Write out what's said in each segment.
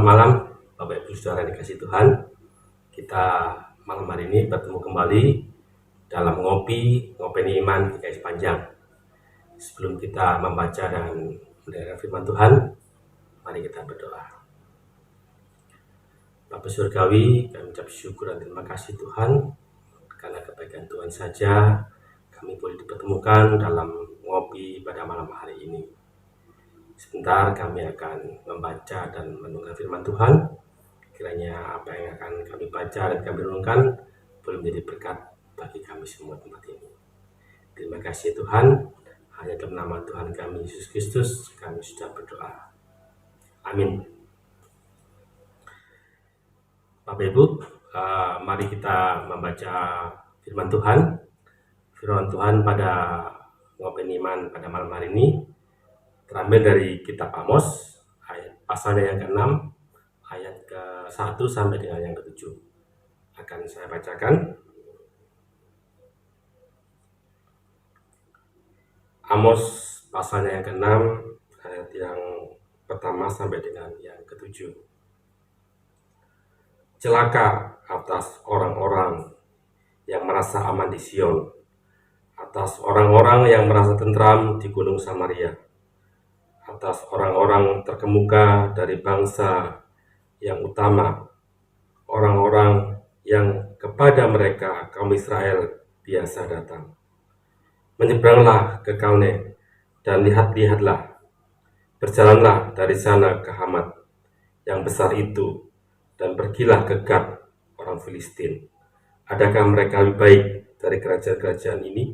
Selamat malam Bapak Ibu Saudara dikasih Tuhan. Kita malam hari ini bertemu kembali dalam ngopeni iman GKI Sepanjang. Sebelum kita membaca dan mendengar firman Tuhan, mari kita berdoa. Bapa Surgawi, kami ucap syukur dan terima kasih Tuhan, karena kebaikan Tuhan saja kami boleh dipertemukan dalam ngopi pada malam hari ini. Sebentar kami akan membaca dan mendengar firman Tuhan. Kiranya apa yang akan kami baca dan kami renungkan boleh menjadi berkat bagi kami semua tempat ini. Terima kasih Tuhan. Hanya dalam nama Tuhan kami Yesus Kristus kami sudah berdoa. Amin. Bapak Ibu, mari kita membaca firman Tuhan. Firman Tuhan pada ngopeni iman pada malam hari ini terambil dari kitab Amos, pasalnya yang ke-6, ayat ke-1 sampai dengan yang ke-7. Akan saya bacakan. Amos pasalnya yang ke-6, ayat yang pertama sampai dengan yang ke-7. Celaka atas orang-orang yang merasa aman di Sion, atas orang-orang yang merasa tentram di Gunung Samaria, atas orang-orang terkemuka dari bangsa yang utama, orang-orang yang kepada mereka kaum Israel biasa datang. Menyeberanglah ke Kalne dan lihat-lihatlah, berjalanlah dari sana ke Hamat yang besar itu, dan pergilah ke Gad orang Filistin. Adakah mereka lebih baik dari kerajaan-kerajaan ini?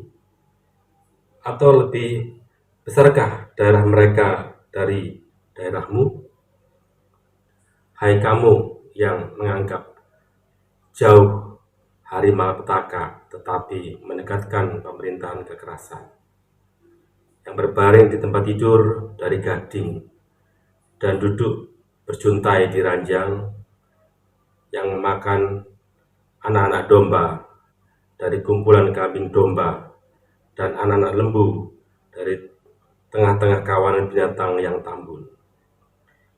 Atau lebih besarkah daerah mereka dari daerahmu? Hai kamu yang menganggap jauh hari malapetaka tetapi mendekatkan pemerintahan kekerasan, yang berbaring di tempat tidur dari gading dan duduk berjuntai di ranjang, yang memakan anak-anak domba dari kumpulan kambing domba dan anak-anak lembu dari tengah-tengah kawanan binatang yang tambun,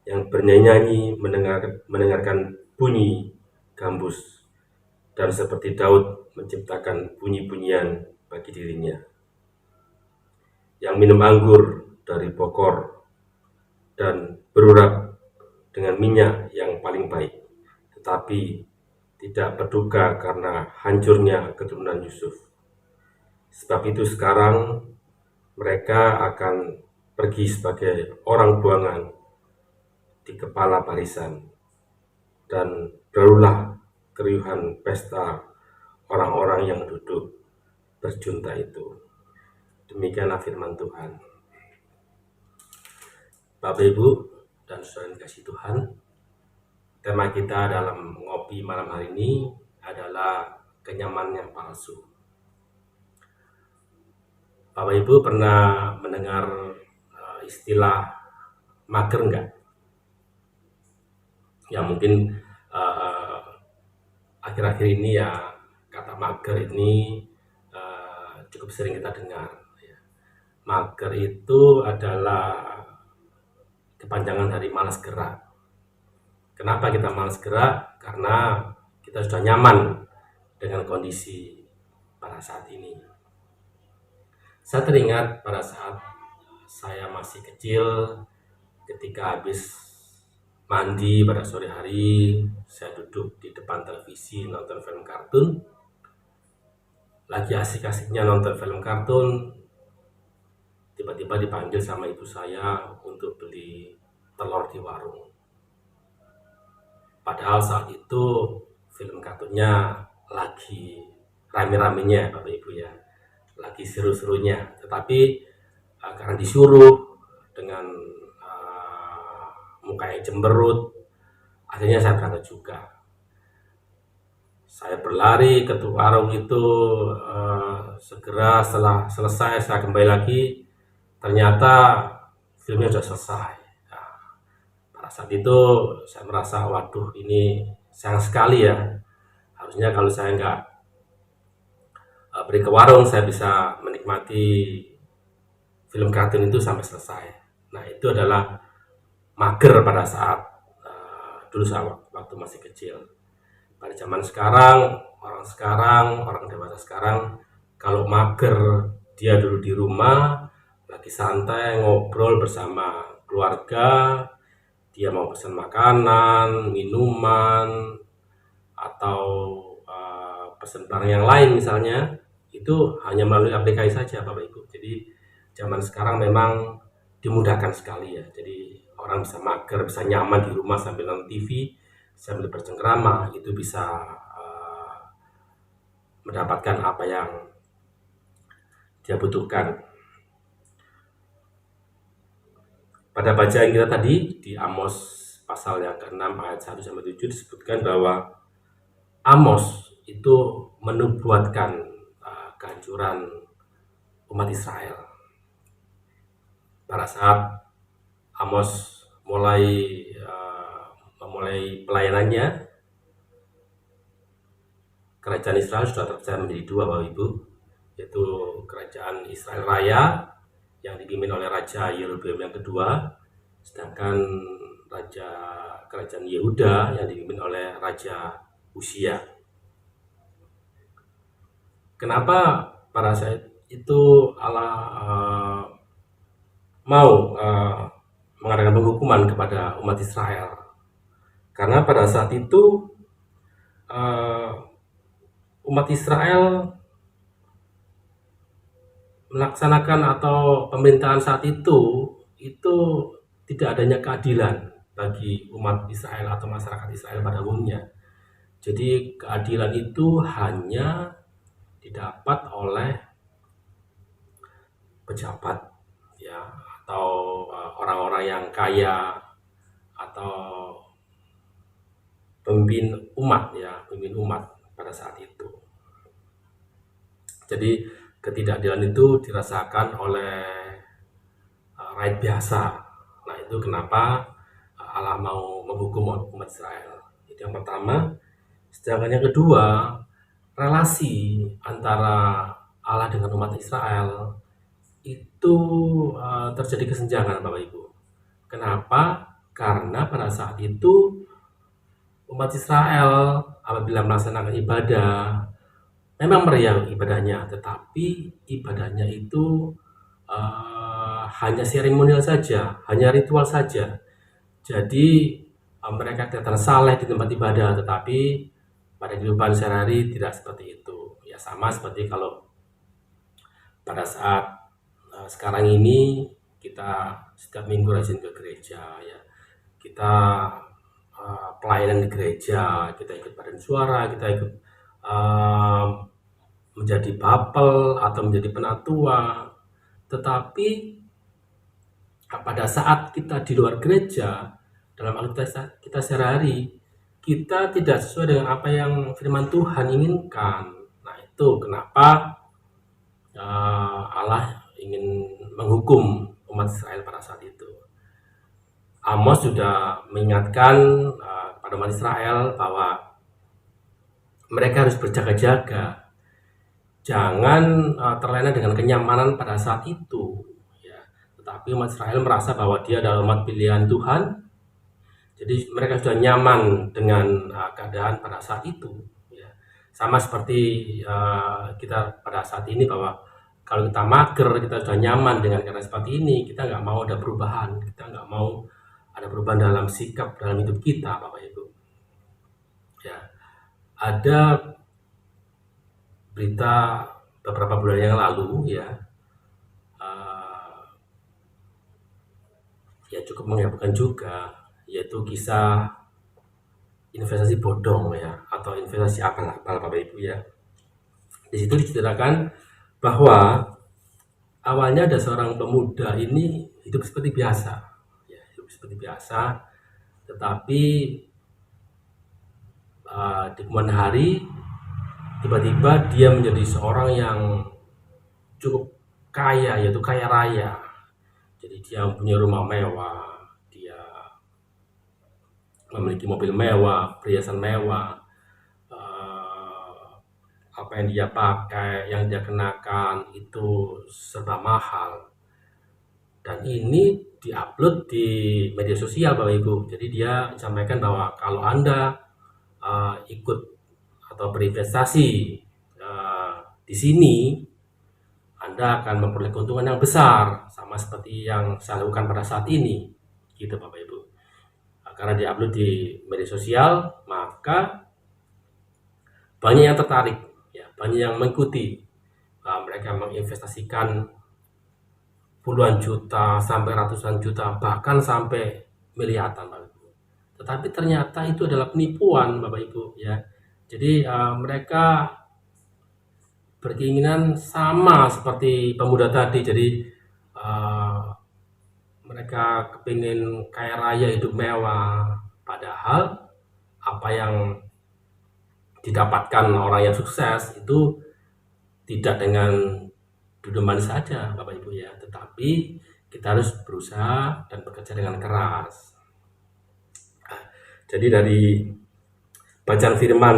yang bernyanyi mendengarkan bunyi gambus, dan seperti Daud menciptakan bunyi-bunyian bagi dirinya, yang minum anggur dari bokor dan berurat dengan minyak yang paling baik, tetapi tidak berduka karena hancurnya keturunan Yusuf. Sebab itu sekarang mereka akan pergi sebagai orang buangan di kepala barisan, dan berulah keriuhan pesta orang-orang yang duduk berjunta itu. Demikianlah firman Tuhan. Bapak Ibu dan saudara kasih Tuhan, tema kita dalam ngopi malam hari ini adalah kenyamanan yang palsu. Bapak Ibu pernah mendengar istilah mager enggak? Ya mungkin akhir-akhir ini ya kata mager ini cukup sering kita dengar. Mager itu adalah kepanjangan dari malas gerak. Kenapa kita malas gerak? Karena kita sudah nyaman dengan kondisi pada saat ini. Saya teringat pada saat saya masih kecil, ketika habis mandi pada sore hari, saya duduk di depan televisi nonton film kartun. Lagi asik-asiknya nonton film kartun, tiba-tiba dipanggil sama ibu saya untuk beli telur di warung. Padahal saat itu film kartunnya lagi rame-ramenya Bapak Ibu ya, lagi seru-serunya. Tetapi karena disuruh dengan muka yang cemberut, akhirnya saya berangkat juga. Saya berlari ke warung itu, segera setelah selesai saya kembali lagi, ternyata filmnya sudah selesai. Nah, pada saat itu saya merasa, waduh ini sayang sekali ya. Harusnya kalau saya nggak pergi ke warung, saya bisa menikmati film kartun itu sampai selesai. Nah itu adalah mager pada saat dulu waktu masih kecil. Pada zaman sekarang, orang dewasa sekarang, kalau mager, dia dulu di rumah, lagi santai, ngobrol bersama keluarga, dia mau pesan makanan, minuman, atau pesan barang yang lain misalnya, itu hanya melalui aplikasi saja Bapak Ibu. Jadi zaman sekarang memang dimudahkan sekali ya. Jadi orang bisa mager, bisa nyaman di rumah sambil nonton TV, sambil bercengkrama, itu bisa mendapatkan apa yang dia butuhkan. Pada bacaan kita tadi di Amos pasal yang ke-6 ayat 1-7 disebutkan bahwa Amos itu menubuatkan kehancuran umat Israel. Pada saat Amos memulai pelayanannya, kerajaan Israel sudah terpecah menjadi dua Bapak Ibu, yaitu kerajaan Israel Raya yang dipimpin oleh Raja Yerobeam yang kedua, sedangkan kerajaan Yehuda yang dipimpin oleh Raja Uzia. Kenapa pada saat itu Allah mau mengadakan penghukuman kepada umat Israel? Karena pada saat itu umat Israel melaksanakan atau pemerintahan saat itu tidak adanya keadilan bagi umat Israel atau masyarakat Israel pada umumnya. Jadi keadilan itu hanya didapat oleh pejabat ya, atau orang-orang yang kaya, atau pemimpin umat pada saat itu. Jadi ketidakadilan itu dirasakan oleh rakyat biasa. Nah, itu kenapa Allah mau menghukum umat Israel. Itu yang pertama. Sedangkan yang kedua, relasi antara Allah dengan umat Israel itu terjadi kesenjangan Bapak Ibu. Kenapa? Karena pada saat itu umat Israel apabila melaksanakan ibadah, memang meriah ibadahnya, tetapi ibadahnya itu hanya seremonial saja, hanya ritual saja. Jadi mereka kelihatan saleh di tempat ibadah, tetapi pada kehidupan sehari-hari tidak seperti itu. Ya sama seperti kalau pada saat sekarang ini kita setiap minggu rajin ke gereja ya. Kita pelayanan di gereja, kita ikut paduan suara, kita ikut menjadi bapel atau menjadi penatua. Tetapi pada saat kita di luar gereja, dalam aktivitas kita sehari-hari, kita tidak sesuai dengan apa yang firman Tuhan inginkan. Nah, itu kenapa Allah ingin menghukum umat Israel pada saat itu. Amos sudah mengingatkan kepada umat Israel bahwa mereka harus berjaga-jaga, jangan terlena dengan kenyamanan pada saat itu. Ya. Tetapi umat Israel merasa bahwa dia adalah umat pilihan Tuhan, jadi mereka sudah nyaman dengan keadaan pada saat itu. Ya. Sama seperti kita pada saat ini, bahwa kalau kita mager, kita sudah nyaman dengan keadaan seperti ini, kita nggak mau ada perubahan, kita nggak mau ada perubahan dalam sikap, dalam hidup kita, Bapak Ibu. Ya, ada berita beberapa bulan yang lalu ya, ya cukup menghebohkan juga, yaitu kisah investasi bodong ya, atau investasi apa Bapak Ibu ya. Di situ diceritakan bahwa awalnya ada seorang pemuda ini hidup seperti biasa, ya, tetapi di kemudian hari tiba-tiba dia menjadi seorang yang cukup kaya, yaitu kaya raya. Jadi dia mempunyai rumah mewah, dia memiliki mobil mewah, perhiasan mewah, apa yang dia pakai, yang dia kenakan itu serba mahal. dan ini diupload di media sosial Bapak Ibu. Jadi dia sampaikan bahwa kalau Anda ikut atau berinvestasi di sini, Anda akan memperoleh keuntungan yang besar, sama seperti yang saya lakukan pada saat ini, gitu Bapak Ibu. Karena diupload di media sosial, maka banyak yang tertarik, ya, banyak yang mengikuti. Mereka menginvestasikan puluhan juta sampai ratusan juta, bahkan sampai miliaran Bapak Ibu. Tetapi ternyata itu adalah penipuan Bapak Ibu, ya. Jadi mereka berkeinginan sama seperti pemuda tadi. Jadi mereka kepingin kaya raya, hidup mewah, padahal apa yang didapatkan orang yang sukses itu tidak dengan duduk manis saja Bapak Ibu, ya, tetapi kita harus berusaha dan bekerja dengan keras. Jadi dari bacaan firman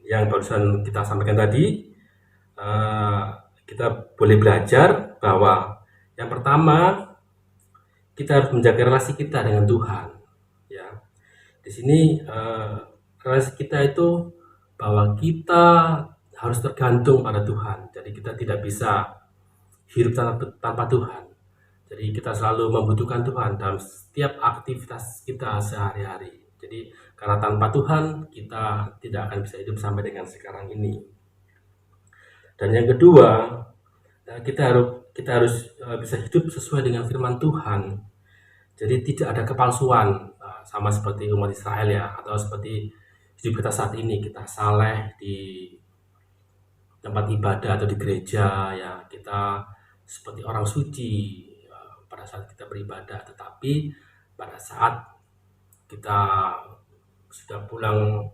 yang barusan kita sampaikan tadi, kita boleh belajar bahwa yang pertama, kita harus menjaga relasi kita dengan Tuhan, ya. Di sini relasi kita itu bahwa kita harus tergantung pada Tuhan. Jadi kita tidak bisa hidup tanpa Tuhan. Jadi kita selalu membutuhkan Tuhan dalam setiap aktivitas kita sehari-hari. Jadi karena tanpa Tuhan kita tidak akan bisa hidup sampai dengan sekarang ini. Dan yang kedua, kita harus bisa hidup sesuai dengan firman Tuhan. Jadi tidak ada kepalsuan, sama seperti umat Israel, ya, atau seperti hidup kita saat ini. Kita saleh di tempat ibadah atau di gereja, ya, kita seperti orang suci pada saat kita beribadah, tetapi pada saat kita sudah pulang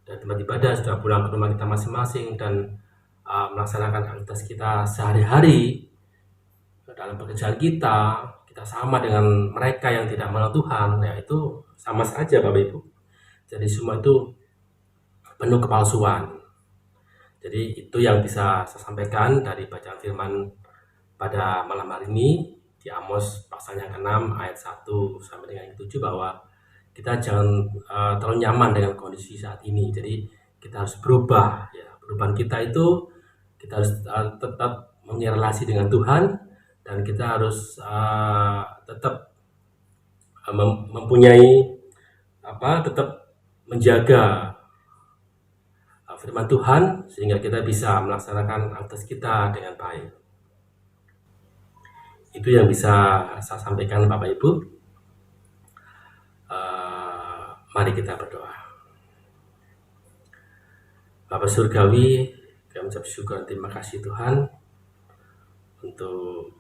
dari tempat ibadah, sudah pulang ke rumah kita masing-masing dan melaksanakan aktivitas kita sehari-hari dalam pekerjaan kita sama dengan mereka yang tidak mengenal Tuhan, ya, itu sama saja Bapak Ibu. Jadi semua itu penuh kepalsuan. Jadi itu yang bisa saya sampaikan dari bacaan firman pada malam hari ini di Amos pasal yang ke-6 ayat 1 sampai dengan 7, bahwa kita jangan terlalu nyaman dengan kondisi saat ini. Jadi kita harus berubah, ya. Perubahan kita itu kita harus tetap mempunyai relasi dengan Tuhan, dan kita harus tetap mempunyai tetap menjaga firman Tuhan sehingga kita bisa melaksanakan aktivitas kita dengan baik. Itu yang bisa saya sampaikan Bapak Ibu. Mari kita berdoa. Bapa Surgawi, kami ucap syukur dan terima kasih Tuhan untuk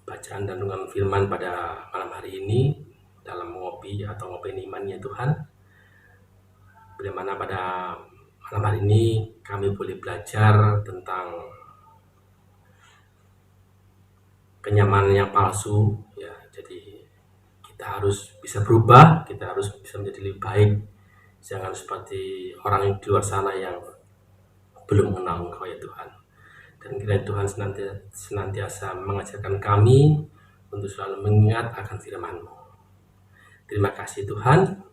bacaan dan renungan firman pada malam hari ini dalam ngopi atau ngopi imannya Tuhan. Bagaimana pada malam hari ini kami boleh belajar tentang kenyamanan yang palsu, ya. Jadi kita harus bisa berubah, kita harus bisa menjadi lebih baik. Jangan seperti orang yang di luar sana yang belum mengenal Engkau, ya Tuhan. Dan kiranya Tuhan senantiasa mengajarkan kami untuk selalu mengingat akan firman-Mu. Terima kasih Tuhan.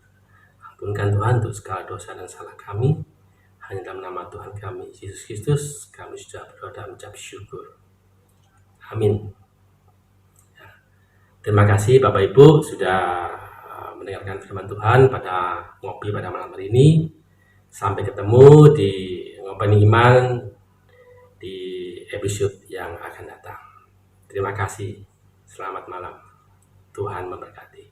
Ampunkan Tuhan untuk segala dosa dan salah kami. Hanya dalam nama Tuhan kami, Yesus Kristus, kami sudah berdoa dan mengucap syukur. Amin. Terima kasih Bapak Ibu sudah mendengarkan firman Tuhan pada ngopi pada malam hari ini. Sampai ketemu di ngopi iman di episode yang akan datang. Terima kasih. Selamat malam. Tuhan memberkati.